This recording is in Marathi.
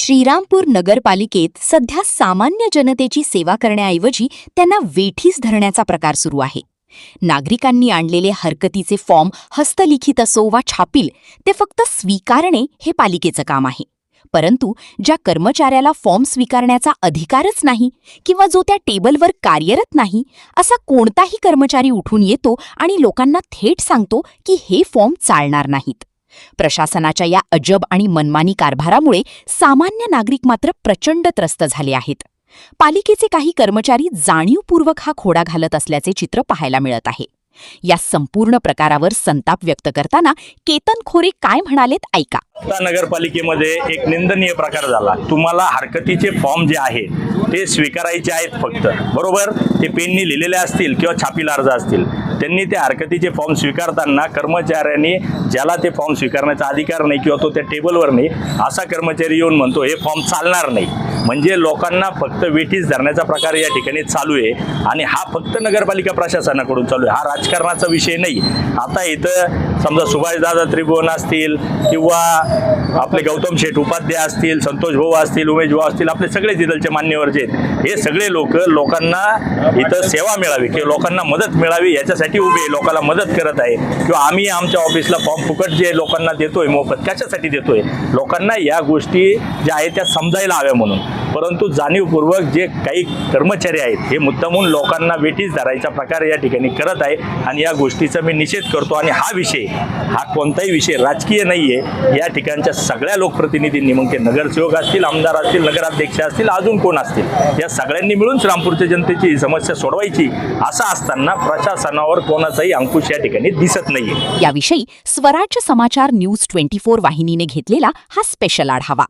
श्रीरामपूर नगरपालिकेत सध्या सामान्य जनतेची सेवा करण्याऐवजी त्यांना वेठीस धरण्याचा प्रकार सुरू आहे. नागरिकांनी आणलेले हरकतीचे फॉर्म हस्तलिखित असो वा छापील ते फक्त स्वीकारणे हे पालिकेचं काम आहे. परंतु ज्या कर्मचाऱ्याला फॉर्म स्वीकारण्याचा अधिकारच नाही किंवा जो त्या टेबलवर कार्यरत नाही असा कोणताही कर्मचारी उठून येतो आणि लोकांना थेट सांगतो की हे फॉर्म चालणार नाहीत. प्रशासनाच्या या अजब आणि मनमानी कारभारामुळे सामान्य नागरिक मात्र प्रचंड त्रस्त झाले आहेत. पालिकेचे काही कर्मचारी जाणीवपूर्वक हा खोडा घालत असल्याचे चित्र पाहायला मिळत आहे. या संपूर्ण प्रकारावर संताप व्यक्त करताना केतन खोरे काय म्हणालेत ऐका. नगरपालिकेमध्ये एक निंदनीय प्रकार झाला. तुम्हाला हरकतीचे फॉर्म जे आहेत ते स्वीकारायचे आहेत फक्त, बरोबर. ते पेननी लिहिलेले असतील किंवा छापील अर्ज असतील. त्यांनी ते हरकतीचे फॉर्म स्वीकारताना कर्मचाऱ्यांनी ज्याला ते फॉर्म स्वीकारण्याचा अधिकार नाही किंवा तो त्या टेबलवर नाही असा कर्मचारी येऊन म्हणतो हे फॉर्म चालणार नाही. म्हणजे लोकांना फक्त वेठीस धरण्याचा प्रकार या ठिकाणी चालू आहे आणि हा फक्त नगरपालिका प्रशासनाकडून चालू आहे. हा राजकारणाचा विषय नाही. आता इथं समजा सुभाषदादा त्रिभुवन असतील किंवा आपले गौतम शेठ उपाध्याय असतील, संतोष भाऊ असतील, उमेश भाऊ असतील, आपले सगळे तिथलचे मान्यवर जे आहेत हे सगळे लोकांना इथं सेवा मिळावी किंवा लोकांना मदत मिळावी याच्यासाठी उभे लोकांना मदत करत आहे. किंवा आम्ही आमच्या ऑफिसला फॉर्म फुकट जे लोकांना देतोय मोफत कशासाठी देतोय, लोकांना या गोष्टी ज्या आहेत त्या समजायला हव्या म्हणून. परंतु जाणीवपूर्वक जे काही कर्मचारी आहेत हे मुद्दामून लोकांना वेठीस धरायचा प्रकार या ठिकाणी करत आहे आणि या गोष्टीचा मी निषेध करतो. आणि हा विषय हा कोणताही विषय राजकीय नाही आहे. या ठिकाणच्या सगळ्या लोकप्रतिनिधींनी मग ते नगरसेवक असतील, आमदार असतील, नगराध्यक्ष असतील, अजून कोण असतील, या सगळ्यांनी मिळून श्रीरामपूरच्या जनतेची ही समस्या सोडवायची. असं असताना प्रशासनावर कोणाचाही अंकुश या ठिकाणी दिसत नाहीये. याविषयी स्वराज्य समाचार न्यूज 24 वाहिनीने घेतलेला हा स्पेशल आढावा.